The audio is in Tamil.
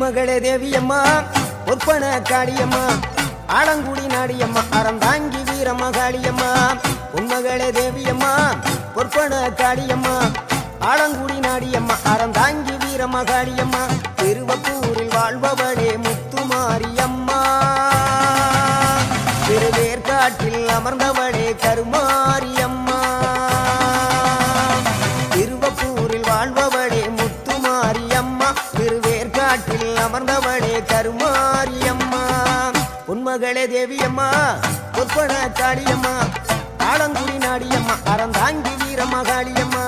பொன்மகளே தேவியம்மா பொற்பன காளியம்மா ஆலங்குடி நாடியம்மா அறந்தாங்கி வீரமகாளியம்மா பொன்மகளே தேவியம்மா பொற்பன காளியம்மா ஆலங்குடி நாடியம்மா அறந்தாங்கி வீரமகாளியம்மா திருவப்பூரில் வாழ்பவளே முத்துமாரியம்மா திருவேற்காட்டில் அமர்ந்தவளே கருமாரியம்மா திருவப்பூரில் வாழ்பவளே முத்துமாரியம்மா திருவேற்காட்டில் அமர்ந்தவளே கருமாரியம்மா பொன்மகளே தேவியம்மா பொற்பன காளியம்மா ஆலங்குடி நாடியம்மா அறந்தாங்கி வீரமகாளியம்மா